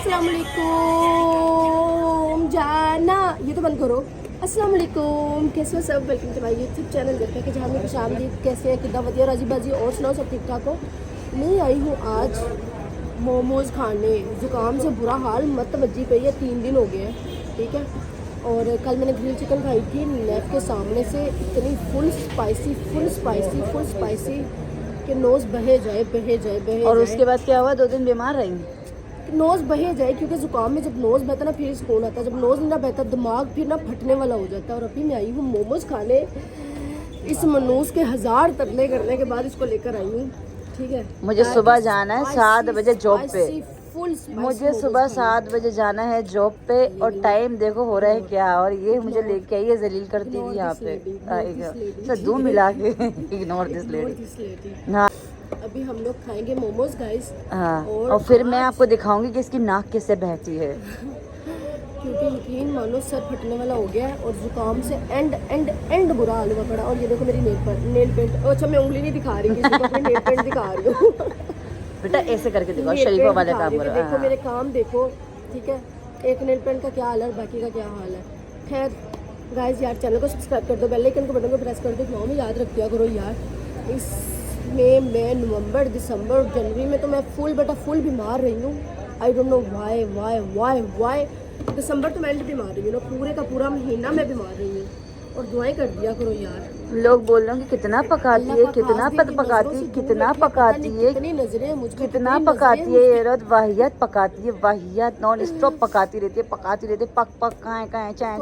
अस्सलाम वालेकुम जाना, ये तो बंद करो। अस्सलाम वालेकुम, कैसे हो सब? Welcome to my YouTube channel. देखते हैं कि जहाँ में खुश आमदीद, कैसे है, कितना बढ़िया, राजी बाजी और सुनाओ सब ठीक ठाक हो। मैं आई हूँ आज मोमोज़ खाने। ज़ुकाम से बुरा हाल मत बजी पई है, 3 दिन हो गए हैं, ठीक है। और कल मैंने ग्रिल चिकन खाई थी नेफ के सामने से, इतनी फुल स्पाइसी कि नोज़ बहे जाए। और उसके बाद क्या हुआ? 2 दिन बीमार रही? नोज़ बहे जाए, क्योंकि ज़ुकाम में जब नोज़ बहता ना फिर सुकून आता है, जब नोज़ नहीं ना बहता दिमाग फिर ना फटने वाला हो जाता है। और अभी मैं आई हूँ मोमोज़ खाने। इस मनूस के 1000 तरले करने के बाद इसको लेकर आई हूँ, ठीक है। मुझे सुबह जाना है 7 बजे जॉब पे। मुझे सुबह 7 बजे जाना है जॉब पे, और टाइम देखो हो रहा है क्या। और ये मुझे लेके आई है, जलील करती हुई यहाँ पे सद्दू मिला के। Ignore this lady. हाँ, अभी हम लोग खाएंगे मोमोज गाइस। हाँ, और फिर मैं आपको दिखाऊंगी कि इसकी नाक कैसे बहती है। क्योंकि यकीन मानो सर फटने वाला हो गया है और जुकाम से एंड बुरा हाल हुआ पड़ा। और ये देखो मेरी नेल पेंट। अच्छा, मैं उंगली नहीं दिखा रही, किसी को अपनी नेल पेंट दिखा रही हूँ। बेटा ऐसे करके दिखाओ, शरीफा वाले काम करो। देखो मेरे काम देखो, ठीक है। एक नेल पेंट का क्या हाल है, बाकी का क्या हाल है। खैर गाइस, यार चैनल को सब्सक्राइब कर दो, बेल आइकन को बटन को प्रेस कर दो, दुआओं में याद रख दिया करो यार। इसमें मैं नवंबर, दिसंबर, जनवरी में तो मैं फुल बीमार रही हूँ। I don't know why. दिसंबर तो मैं बीमार रही हूँ ना, पूरे का पूरा महीना मैं बीमार रही हूँ। और दुआएं कर दिया करो यार। लोग बोल रहे हैं कि कितना पकाती है, कितना पकाती है, कितना पकाती है, कितनी नजरें मुझ पे, कितना पकाती है। ये रोज वाहियात पकाती है, वाहियात नॉन स्टॉप पकाती रहती है, पक काए चाय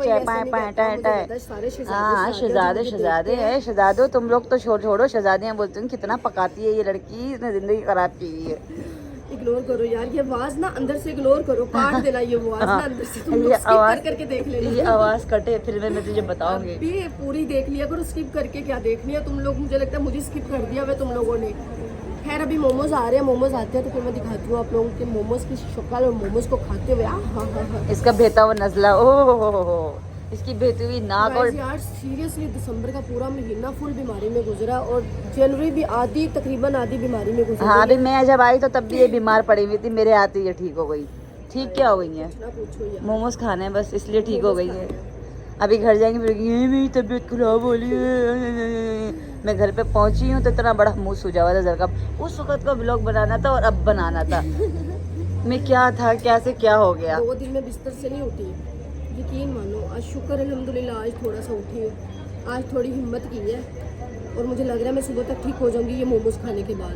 टाए। हाँ, शहजादे है, शहजादो तुम लोग तो छोड़ो, शहजादियाँ बोलती हैं कितना पकाती है ये लड़की, इसने जिंदगी खराब की हुई है। इग्नोर करो यार, ये आवाज ना अंदर से इग्नोर करो, काट देना ये आवाज ना अंदर से। तुम लोग स्किप करके देख लेना, ये आवाज कटे फिर मैं तुझे बताऊंगी। अभी पूरी देख लिया करो, स्किप करके क्या देखनी है तुम लोग। मुझे लगता है मुझे स्किप कर दिया हुआ तुम लोगों ने। खैर अभी मोमोज आ रहे हैं, मोमोज आते हैं तो फिर मैं दिखाती हूँ आप लोगों के मोमोज की शक्ल और मोमोज को खाते हुए। हाँ, इसका बेहता हुआ नजला, ओ इसकी बेहती हुई नाक। और यार सीरियसली दिसंबर का पूरा महीना फुल बीमारी में गुजरा, और जनवरी भी तकरीबन आधी बीमारी में गुजरा। हाँ, अभी मैं जब आई तो तब भी ये बीमार पड़ी हुई थी, मेरे आते ही ठीक हो गई। ठीक क्या हो गई है? मोमोज खाने बस इसलिए ठीक हो गई है। अभी घर जाएंगे फिर मेरी तबीयत खराब हो रही है। मैं घर पे पहुंची हूँ तो इतना बड़ा मुंह सूजा हुआ था सर का। उस वक्त का ब्लॉग बनाना था और अब बनाना था। मैं क्या था, क्या से क्या हो गया। 2 दिन में बिस्तर से नहीं उठी, यकीन मानो। आज शुक्र अल्हम्दुलिल्लाह, आज थोड़ा सा उठी हूँ, आज थोड़ी हिम्मत की है। और मुझे लग रहा है मैं सुबह तक ठीक हो जाऊंगी ये मोमोज खाने के बाद।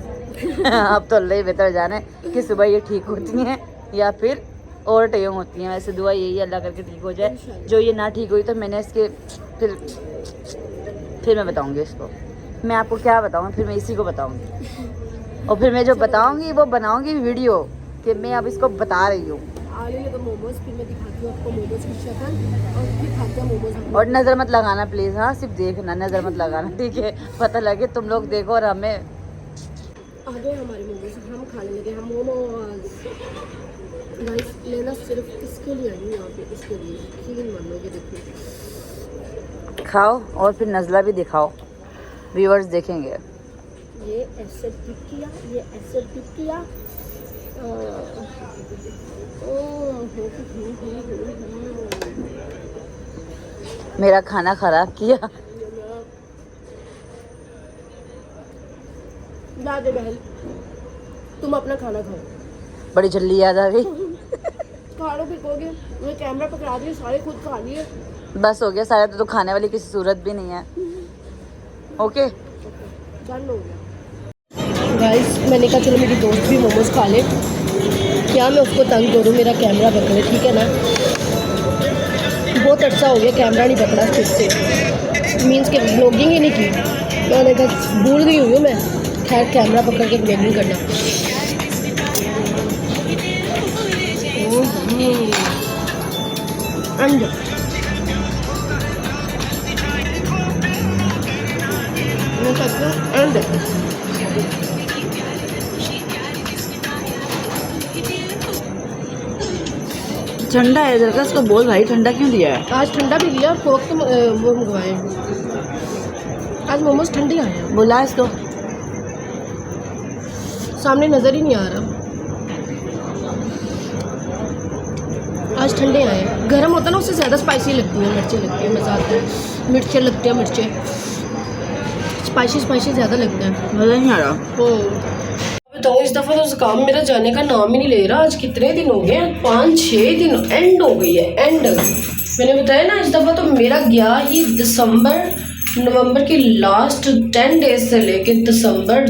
अब तो अल्लाह ही बेहतर जाने कि सुबह ये ठीक होती हैं या फिर और टाइम होती हैं। वैसे दुआ यही अल्लाह करके ठीक हो जाए। जो ये ना ठीक हुई तो मैंने इसके फिर मैं बताऊंगी इसको। मैं आपको क्या बताऊँ, फिर मैं इसी को बताऊंगी। और फिर मैं जो बताऊंगी वो बनाऊंगी वीडियो कि मैं अब इसको बता रही हूँ। तो मोमोज फिर मैं दिखाती हूँ आपको मोमोज की शक्ल, और फिर खाते हैं मोमोज। और नज़र मत लगाना प्लीज़, हाँ सिर्फ देखना, नज़र मत लगाना, ठीक है। पता लगे तुम लोग देखो और हमें। आ गए हमारे मोमोज, हम खाने लगे हम मोमोज। गाइस लेना सिर्फ इसके लिए आई हूँ यहाँ पे, इसके लिए। यकीन मानोगे, देखो खाओ और फिर नज़ला भी दिखाओ, व्यूअर्स देखेंगे। ये ऐसे डिप किया, मेरा खाना खराब किया। दे बहन, तुम अपना खाना खाओ। बड़ी जल्दी याद आ गई। खा लो, फिर कहोगे मैं कैमरा पकड़ा दिए, सारे खुद खा लिए। बस हो गया सारा, तो खाने वाली किसी सूरत भी नहीं है। ओके डन हो गया। गाइस मैंने कहा चलो मेरी दोस्त भी मोमोज खा ले, क्या मैं उसको तंग करूँ, मेरा कैमरा पकड़े, ठीक है ना। बहुत अच्छा हो गया, कैमरा नहीं पकड़ा फिर से, मीन्स के ब्लॉगिंग ही नहीं की। मैंने कहा भूल गई हुई हूँ मैं। खैर कैमरा पकड़ के ब्लॉगिंग करना। अंड ठंडा है इधर का, इसको बोल भाई ठंडा क्यों दिया है। आज ठंडा भी दिया, कोक तो वो मंगवाए। आज मोमोज ठंडी आए हैं। बोला इसको, सामने नज़र ही नहीं आ रहा। आज ठंडे आए हैं। गर्म होता है ना उससे ज़्यादा स्पाइसी लगती हैं, मिर्चें लगती हैं, मज़ा आता है। मिर्चें लगती हैं, मिर्चें स्पाइसी ज़्यादा लगता है। मज़ा नहीं आ रहा। बताऊँ इस दफ़ा तो ज़ुकाम मेरा जाने का नाम ही नहीं ले रहा। आज कितने दिन हो गए? 5-6 दिन, एंड हो गई है, एंड। मैंने बताया ना इस दफ़ा तो मेरा गया ही नवंबर की लास्ट 10 डेज से लेके दिसंबर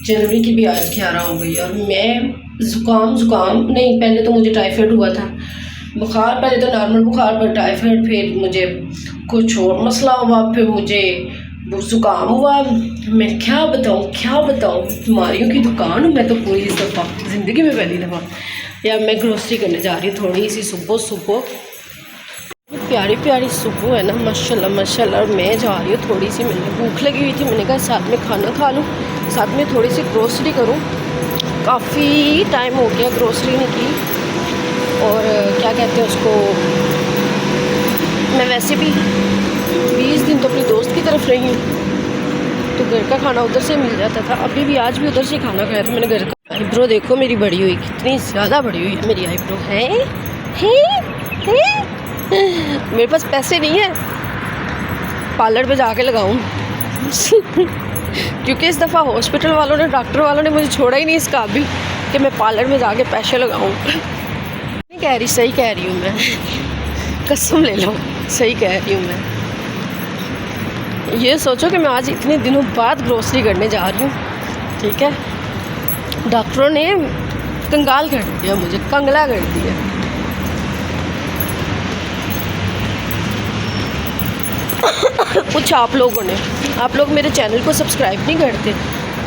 जनवरी की भी आज 11 हो गई। और मैं ज़ुकाम नहीं, पहले तो मुझे टाइफाइड हुआ था, बुखार, पहले तो नॉर्मल बुखार पर टाइफाइड, फिर मुझे कुछ और मसला हुआ, फिर मुझे ज़ुकाम हुआ। मैं क्या बताऊँ, बीमारियों की दुकान हूँ मैं तो पूरी इस दफ़ा ज़िंदगी में पहली दफ़ा। या मैं ग्रोसरी करने जा रही हूँ थोड़ी सी सुबह प्यारी सुबह है ना, माशाल्लाह। और मैं जा रही हूँ थोड़ी सी, मैंने भूख लगी हुई थी, मैंने कहा साथ में खाना खा लूँ, साथ में थोड़ी सी ग्रोसरी करूँ। काफ़ी टाइम हो गया ग्रोसरी नहीं की। और क्या कहते हैं उसको, मैं वैसे भी 20 दिन तो अपनी दोस्त की तरफ रही हूँ, तो घर का खाना उधर से मिल जाता था। अभी भी आज भी उधर से खाना खाया था मैंने घर का। आईब्रो देखो मेरी बड़ी हुई, कितनी ज़्यादा बड़ी हुई है मेरी आईब्रो। है मेरे पास पैसे नहीं है पार्लर पे जाके लगाऊं क्योंकि इस दफ़ा हॉस्पिटल वालों ने, डॉक्टर वालों ने मुझे छोड़ा ही नहीं इस काबिल कि मैं पार्लर में जाके पैसे लगाऊं। नहीं कह रही, सही कह रही हूँ मैं, कसम ले लो, सही कह रही हूँ मैं। ये सोचो कि मैं आज इतने दिनों बाद ग्रोसरी करने जा रही हूँ, ठीक है। डॉक्टरों ने कंगाल कर दिया मुझे, कंगला कर दिया। कुछ आप लोग मेरे चैनल को सब्सक्राइब नहीं करते,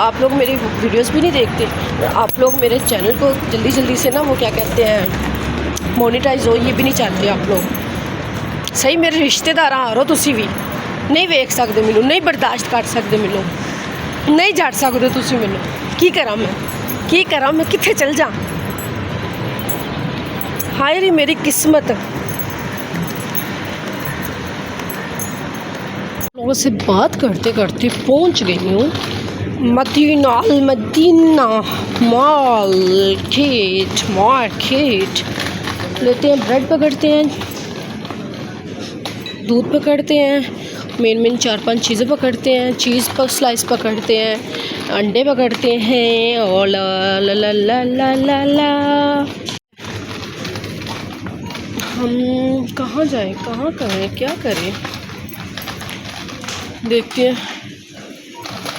आप लोग मेरी वीडियोस भी नहीं देखते, आप लोग मेरे चैनल को जल्दी से ना, वो क्या कहते हैं, मोनेटाइज हो, ये भी नहीं चाहते आप लोग। सही मेरे रिश्तेदार आ रहो, तुसी भी नहीं वेख सकते मैनू, नहीं बर्दाश्त कर सकते मैनू, नहीं जड़ सकते तुसी मैनू। की करा मैं कित्थे चल जा? हाय रे मेरी किस्मत। लोगों से बात करते करते पहुंच गई हूँ मदीना मार्केट। लेते हैं ब्रेड, पकड़ते हैं दूध, पकड़ते हैं मेन 4-5 चीज़ें पकड़ते हैं, चीज़ पर स्लाइस पकड़ते हैं, अंडे पकड़ते हैं, और ला ला ला ला ला ला ला। हम कहाँ जाएं, कहाँ करें, क्या करें? देखते हैं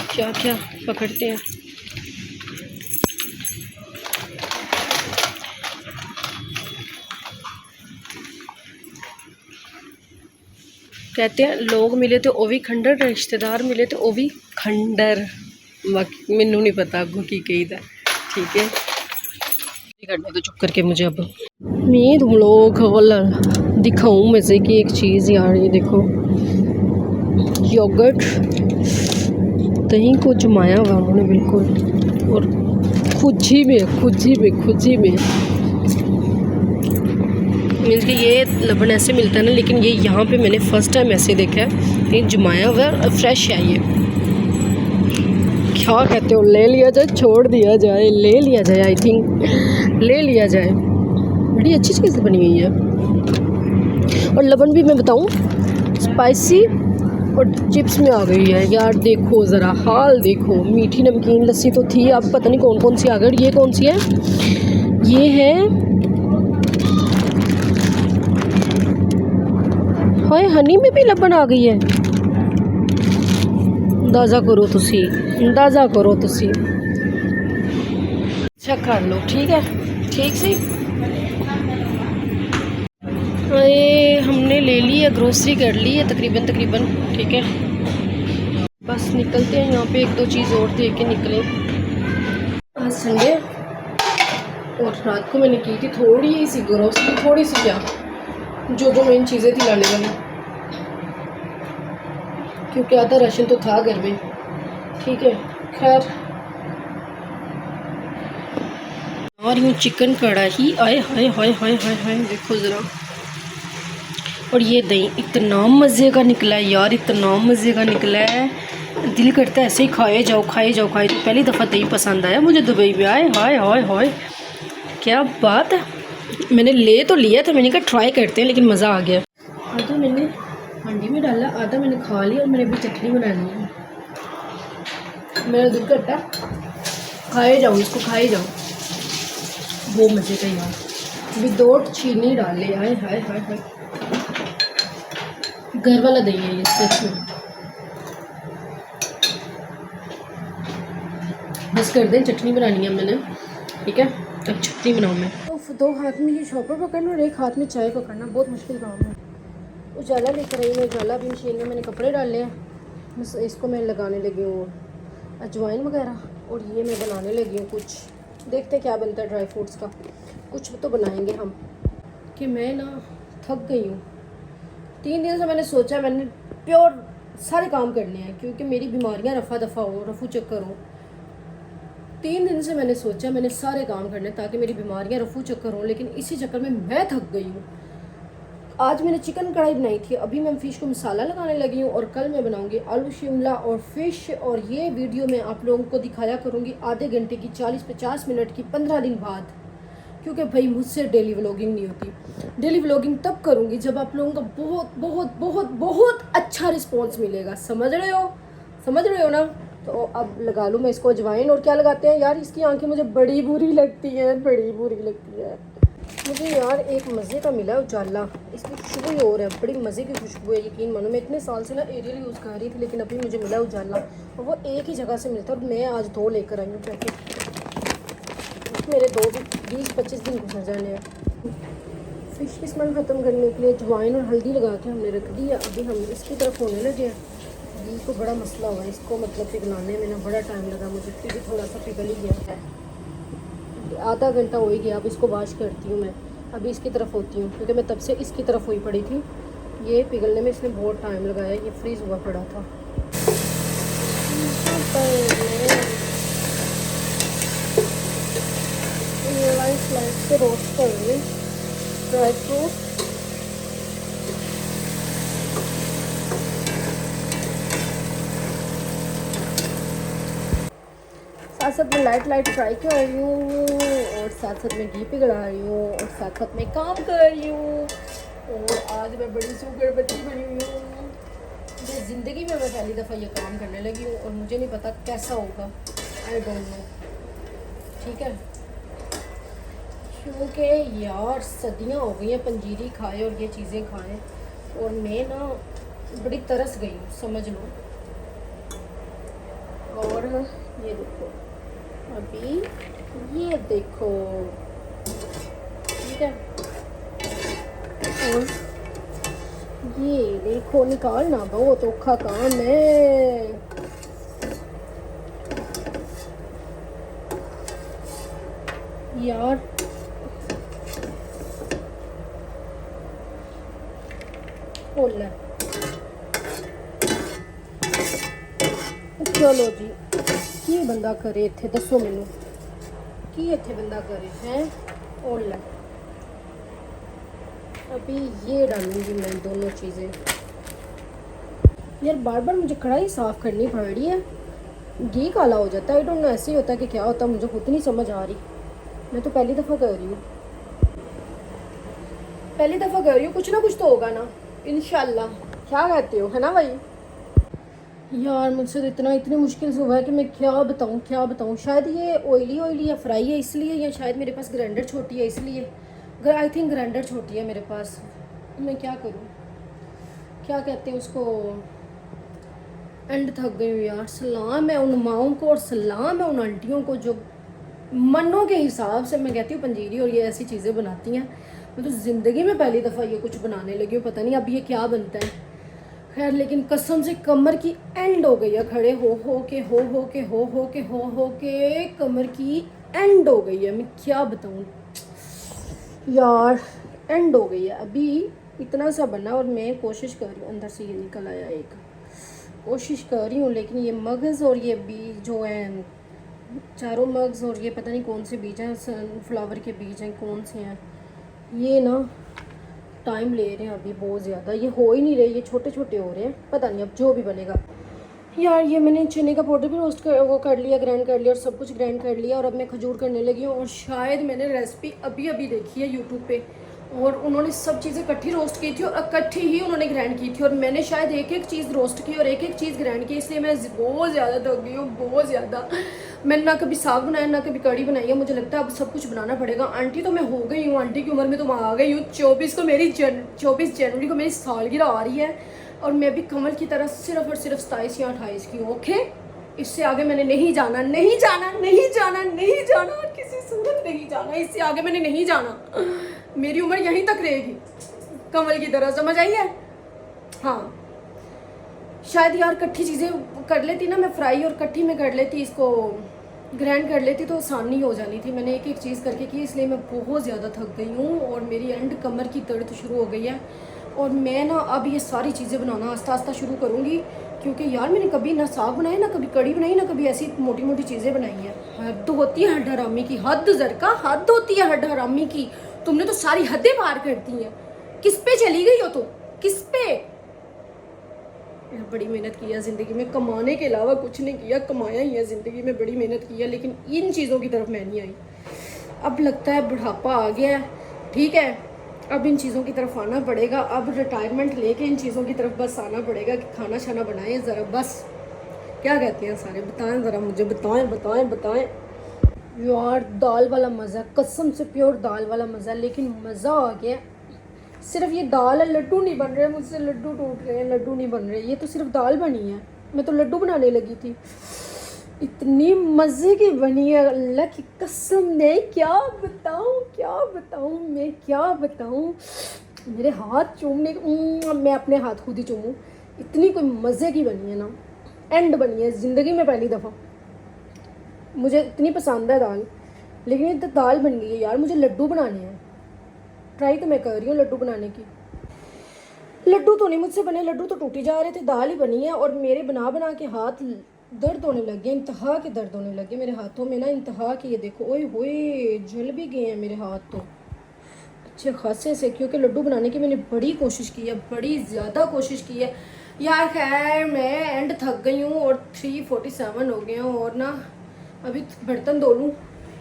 क्या क्या पकड़ते हैं। कहते हैं लोग मिले तो वो भी खंडर, रिश्तेदार मिले तो वो भी खंडर। मैनू नहीं पता अगों की कही था, ठीक है। करने तो चुप करके मुझे अब मैं तुम लोग दिखाऊँ मज़े की एक चीज़ यार। ये देखो योगर्ट, दही को जमाया हुआ उन्होंने बिल्कुल, और खुजी में मीन्स कि ये लबन ऐसे मिलता है ना, लेकिन ये यहाँ पे मैंने फ़र्स्ट टाइम ऐसे देखा है। ये जमाया हुआ है, फ्रेश है। ये क्या कहते हो, ले लिया जाए, छोड़ दिया जाए, ले लिया जाए, आई थिंक ले लिया जाए। बड़ी अच्छी चीज़ बनी हुई है। और लबन भी मैं बताऊँ स्पाइसी और चिप्स में आ गई है यार। देखो ज़रा हाल देखो, मीठी नमकीन लस्सी तो थी, अब पता नहीं कौन सी आ गई। ये कौन सी है? ये है, हाय हनी में भी लबन आ गई है। अंदाज़ा करो तुसी, चेक कर लो, ठीक है, ठीक सी। ये हमने ले ली है, ग्रोसरी कर ली है तकरीबन, ठीक है। बस निकलते हैं, यहाँ पे 1-2 चीज़ और देख के निकले। आज संडे और रात को मैंने की थी थोड़ी सी ग्रोसरी, थोड़ी सी क्या, जो मेन चीज़ें थी लाने वाली, क्योंकि आधा राशन तो था घर में, ठीक है। खैर और यूँ चिकन कढ़ाई, आए हाय देखो ज़रा। और ये दही इतना मज़े का निकला है यार, इतना मज़े का निकला है, दिल करता है ऐसे ही खाए जाओ। तो पहली दफ़ा दही पसंद आया मुझे दुबई में। आए हाय क्या बात है। मैंने ले तो लिया था, मैंने कहा ट्राई करते हैं, लेकिन मज़ा आ गया। आधा मैंने हांडी में डाला, आधा मैंने खा लिया और मैंने अभी चटनी बनानी है। मेरा दिल करता है खाए जाऊँ इसको, खाए जाऊँ। वो मज़े का यार, विदाउट चीनी डाले। हाय हाय हाय हाय, घर वाला दही है ये सच में। बस कर दें, चटनी बनानी है मैंने, ठीक है। अब चटनी बनाऊँ मैं। तो 2 हाथ में ये शॉपर पकड़ना और 1 हाथ में चाय पकड़ना बहुत मुश्किल काम है। उजाला लेकर आई मैं, उजाला भी मशीन में मैंने कपड़े डाले हैं, बस इसको मैं लगाने लगी हूँ अजवाइन वगैरह, और ये मैं बनाने लगी हूँ कुछ। देखते हैं क्या बनता है ड्राई फ्रूट्स का, कुछ तो बनाएंगे हम। कि मैं ना थक गई हूँ, 3 दिन से मैंने सोचा मैंने प्योर सारे काम करने हैं, क्योंकि मेरी बीमारियाँ रफ़ा दफ़ा हो, रफू चक्कर हो। 3 दिन से मैंने सोचा मैंने सारे काम करने ताकि मेरी बीमारियाँ रफू चक्कर हो, लेकिन इसी चक्कर में मैं थक गई हूँ। आज मैंने चिकन कढ़ाई बनाई थी, अभी मैं फ़िश को मसाला लगाने लगी हूँ, और कल मैं बनाऊँगी आलू शिमला और फ़िश। और ये वीडियो मैं आप लोगों को दिखाया करूँगी आधे घंटे की, 40-50 मिनट की, 15 दिन बाद, क्योंकि भाई मुझसे डेली व्लॉगिंग नहीं होती। डेली व्लॉगिंग तब करूँगी जब आप लोगों का बहुत बहुत बहुत बहुत अच्छा रिस्पॉन्स मिलेगा। समझ रहे हो, समझ रहे हो ना। तो अब लगा लूँ मैं इसको अजवाइन। और क्या लगाते हैं यार, इसकी आंखें मुझे बड़ी बुरी लगती हैं, बड़ी बुरी लगती है। मुझे यार एक मज़े का मिला उजाला, इसकी खुशबू ही और है, बड़ी मज़े की खुशबू है। यकीन मानो मैं इतने साल से ना एरियल यूज़ कर रही थी, लेकिन अभी मुझे मिला उजाला, और वो एक ही जगह से मिलता है। और मैं आज 2 लेकर आई हूँ पैकेट, मेरे 20-25 दिन गुजर जाने हैं। फ़िश की स्मेल ख़त्म करने के लिए अजवाइन और हल्दी लगा के हमने रख दी है। अभी हम इसकी तरफ होने लगे हैं। घी को बड़ा मसला हुआ है, इसको मतलब पिघलाने में ना बड़ा टाइम लगा मुझे, फिर भी थोड़ा सा पिघल ही गया है। आधा घंटा हो ही गया। अब इसको वॉश करती हूँ मैं, अभी इसकी तरफ होती हूँ, क्योंकि मैं तब से इसकी तरफ हुई पड़ी थी। ये पिघलने में इसने बहुत टाइम लगाया, ये फ्रीज़ हुआ पड़ा था। स्लाइस से रोस्ट कर रही ड्राई फ्रूट। साथ साथ में लाइट फ्राई कर रही हूँ, और साथ साथ में घी पिघला रही हूँ, और साथ साथ में काम कर रही हूँ। और आज मैं बड़ी सुगर बच्ची बनी हुई हूँ। मुझे ज़िंदगी में मैं पहली दफ़ा ये काम करने लगी हूँ, और मुझे नहीं पता कैसा होगा, आई डोंट नो, ठीक है। क्योंकि यार सदियाँ हो गई हैं पंजीरी खाए और ये चीज़ें खाएं, और मैं ना बड़ी तरस गई हूँ, समझ लो। और ये देखो, अभी ये देखो, ठीक है। और ये देखो, निकालना बहुत औखा काम है। यार बोलना, चलो जी, की बंदा करे इत्थे, दसो मैनू की इत्थे बंदा करे हैं। ओला अभी ये डालूंगी मैं दोनों चीज़ें। यार बार बार मुझे कढ़ाई साफ़ करनी पड़ रही है, घी काला हो जाता है। आई डोंट नो ऐसे ही होता है कि क्या होता है, मुझे खुद नहीं समझ आ रही। मैं तो पहली दफ़ा कर रही हूँ, पहली दफ़ा कर रही हूँ, कुछ ना कुछ तो होगा ना इंशाल्लाह। क्या कहते हो, है ना भाई। यार मुझसे तो इतनी मुश्किल से हुआ है कि मैं क्या बताऊँ। शायद ये ऑयली या फ्राई है इसलिए, या शायद मेरे पास ग्राइंडर छोटी है इसलिए। आई थिंक ग्राइंडर छोटी है मेरे पास। मैं क्या करूँ, क्या कहते हैं उसको, एंड थक गई हूँ यार। सलाम है उन माओं को और सलाम है उन आंटियों को जो मन्नों के हिसाब से, मैं कहती हूँ पंजीरी और ये ऐसी चीज़ें बनाती हैं। मैं तो ज़िंदगी में पहली दफ़ा ये कुछ बनाने लगी हूँ, पता नहीं अब ये क्या बनता है। खैर, लेकिन कसम से कमर की एंड हो गई है, खड़े हो के कमर की एंड हो गई है। मैं क्या बताऊँ यार, एंड हो गई है। अभी इतना सा बना और मैं कोशिश कर रही हूँ, अंदर से ये निकल आया एक, कोशिश कर रही हूँ, लेकिन ये मगज़ और ये बीज जो हैं, चारों मगज़ और ये पता नहीं कौन से बीज हैं, सनफ्लावर के बीज हैं, कौन से हैं ये ना, टाइम ले रहे हैं अभी बहुत ज़्यादा। ये हो ही नहीं रहे, ये छोटे छोटे हो रहे हैं, पता नहीं अब जो भी बनेगा। यार ये मैंने चने का पाउडर भी वो कर लिया, ग्राइंड कर लिया और सब कुछ ग्राइंड कर लिया और अब मैं खजूर करने लगी हूँ। और शायद मैंने रेसिपी अभी अभी देखी है यूट्यूब पे और उन्होंने सब चीज़ें इकट्ठी रोस्ट की थी और इकट्ठी ही उन्होंने ग्राइंड की थी और मैंने शायद एक एक चीज़ रोस्ट की और एक एक चीज़ ग्राइंड की, इसलिए मैं बहुत ज़्यादा थक गई हूँ, बहुत ज़्यादा। मैंने ना कभी साग बनाया ना कभी कढ़ी बनाई है, मुझे लगता है अब सब कुछ बनाना पड़ेगा। आंटी तो मैं हो गई हूँ, आंटी की उम्र में तो मैं आ गई हूँ। 24 जनवरी को मेरी सालगिरह आ रही है और मैं भी कमल की तरह सिर्फ और सिर्फ 27 या 28 की हूँ। ओके, इससे आगे मैंने नहीं जाना, नहीं जाना, नहीं जाना, नहीं जाना, किसी सूरत नहीं जाना, इससे आगे मैंने नहीं जाना। मेरी उम्र यहीं तक रहेगी कमल की तरह, समझ आई है? हाँ, शायद यार कट्ठी चीज़ें कर लेती ना मैं, फ्राई और कट्ठी में कर लेती, इसको ग्राइंड कर लेती तो आसानी हो जानी थी। मैंने एक एक चीज़ करके की, इसलिए मैं बहुत ज़्यादा थक गई हूँ और मेरी एंड कमर की दर्द शुरू हो गई है। और मैं ना अब ये सारी चीज़ें बनाना आस्ता आस्ता शुरू करूँगी, क्योंकि यार मैंने कभी ना साग बनाया, ना कभी कढ़ी बनाई, ना कभी ऐसी मोटी मोटी चीज़ें बनाई हैं। हद होती है हड्ड हरामी की, हद ज़रका, हद होती है हड्ड हरामी की। तुमने तो सारी हदें पार कर दी हैं। किस पे चली गई हो तुम, किस पे? बड़ी मेहनत की है ज़िंदगी में, कमाने के अलावा कुछ नहीं किया, कमाया ही है ज़िंदगी में, बड़ी मेहनत की है, लेकिन इन चीज़ों की तरफ मैं नहीं आई। अब लगता है बुढ़ापा आ गया है, ठीक है, अब इन चीज़ों की तरफ आना पड़ेगा। अब रिटायरमेंट लेके इन चीज़ों की तरफ बस आना पड़ेगा कि खाना शाना बनाएं ज़रा, बस। क्या कहते हैं सारे, बताएं ज़रा मुझे, बताएं बताएं बताएं। यार दाल वाला मज़ा, कसम से प्योर दाल वाला मज़ा, लेकिन मज़ा आ गया। सिर्फ ये दाल है, लड्डू नहीं बन रहे मुझसे, लड्डू टूट रहे हैं, लड्डू नहीं बन रहे, ये तो सिर्फ दाल बनी है। मैं तो लड्डू बनाने लगी थी, इतनी मज़े की बनी है, अल्लाह की कसम। मैं क्या बताऊँ, मैं क्या बताऊँ। मेरे हाथ चूमने, मैं अपने हाथ खुद ही चूमूँ, इतनी कोई मज़े की बनी है ना, एंड बनी है ज़िंदगी में पहली दफ़ा। मुझे इतनी पसंद है दाल, लेकिन ये तो दाल बन गई है यार। मुझे लड्डू बनाने हैं, ट्राई तो मैं कर रही हूँ लड्डू बनाने की। लड्डू तो नहीं मुझसे बने, लड्डू तो टूटे जा रहे थे, दाल ही बनी है। और मेरे बना बना के हाथ दर्द होने लगे, इंतहा के दर्द होने लगे मेरे हाथों में ना, इंतहा के। ये देखो, ओए होए, जल भी गए हैं मेरे हाथ तो अच्छे खासे से, क्योंकि लड्डू बनाने की मैंने बड़ी कोशिश की है, बड़ी ज़्यादा कोशिश की है यार। खैर मैं एंड थक गई हूँ और 3:47 हो गए हैं और ना अभी बर्तन धो लूँ।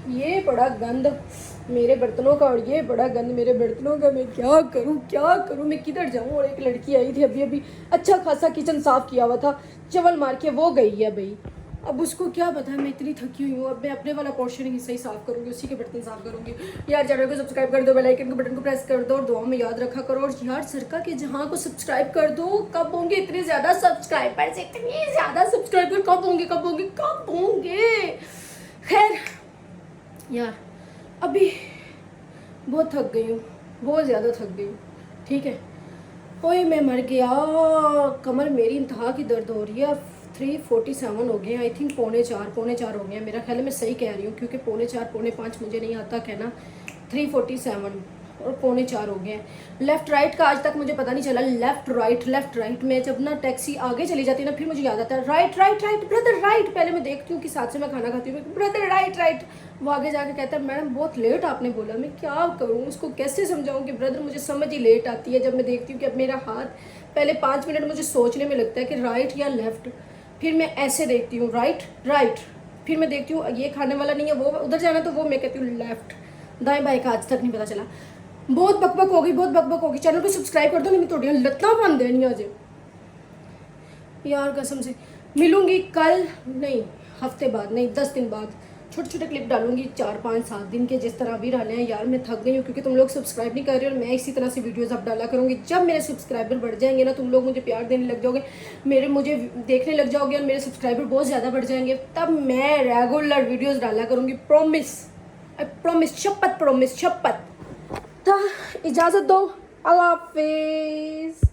ये बड़ा गंद मेरे बर्तनों का और ये बड़ा गंद मेरे बर्तनों का, मैं क्या करूँ, मैं किधर जाऊँ। और एक लड़की आई थी अभी अभी, अच्छा खासा किचन साफ़ किया हुआ था, चवल मार के वो गई है भाई। अब उसको क्या पता है, मैं इतनी थकी हुई हूँ। अब मैं अपने वाला पोर्शन ही सही साफ़ करूँगी, उसी के बर्तन साफ़ करूँगी। यार चैनल को सब्सक्राइब कर दो, बेल आइकन के बटन को प्रेस कर दो और दुआ में याद रखा करो। और यार सरका के जहाँ को सब्सक्राइब कर दो। कब होंगे इतने ज़्यादा सब्सक्राइबर्स, इतने ज़्यादा सब्सक्राइबर कब होंगे। खैर यार अभी बहुत थक गई हूँ, बहुत ज़्यादा थक गई हूँ, ठीक है। ओए मैं मर गया, कमर मेरी इंतहा की दर्द हो रही है। 3:47 हो गए, आई थिंक 3:45 हो गए, मेरा ख्याल है मैं सही कह रही हूँ, क्योंकि 4:45 4:45 मुझे नहीं आता कहना। 3:47 और 3:45 हो गए। लेफ़्ट राइट का आज तक मुझे पता नहीं चला, लेफ़्ट राइट। मैं जब ना टैक्सी आगे चली जाती है ना, फिर मुझे याद आता है राइट ब्रदर राइट। पहले मैं देखती हूँ कि साथ से मैं खाना खाती हूँ, ब्रदर राइट। वो आगे जाके कहता है मैडम बहुत लेट आपने बोला। मैं क्या करूँ, उसको कैसे समझाऊँ कि ब्रदर मुझे समझ ही लेट आती है। जब मैं देखती हूँ कि अब मेरा हाथ, पहले 5 मिनट मुझे सोचने में लगता है कि राइट या लेफ़्ट, फिर मैं ऐसे देखती हूँ राइट, फिर मैं देखती हूँ ये खाने वाला नहीं है, वो उधर जाना, तो वो मैं कहती हूँ लेफ़्ट। दाएं बाएं का आज तक नहीं पता चला। बहुत बकबक होगी। चैनल को सब्सक्राइब कर दो, नहीं मैं थोड़ी लत्ता बन देनी आज यार कसम से। मिलूंगी कल, नहीं हफ्ते बाद, नहीं 10 दिन बाद छोटे क्लिप डालूंगी, 4 5 7 दिन के, जिस तरह अभी डाले हैं। यार मैं थक गई हूँ क्योंकि तुम लोग सब्सक्राइब नहीं कर रहे और मैं इसी तरह से वीडियोस अब डाला करूँगी। जब मेरे सब्सक्राइबर बढ़ जाएंगे ना, तुम लोग मुझे प्यार देने लग जाओगे, मुझे देखने लग जाओगे और मेरे सब्सक्राइबर बहुत ज़्यादा बढ़ जाएंगे, तब मैं रेगुलर वीडियोज़ डाला करूँगी। प्रॉमिस, शपथ। तो इजाज़त दो, अल्लाह हाफिज़।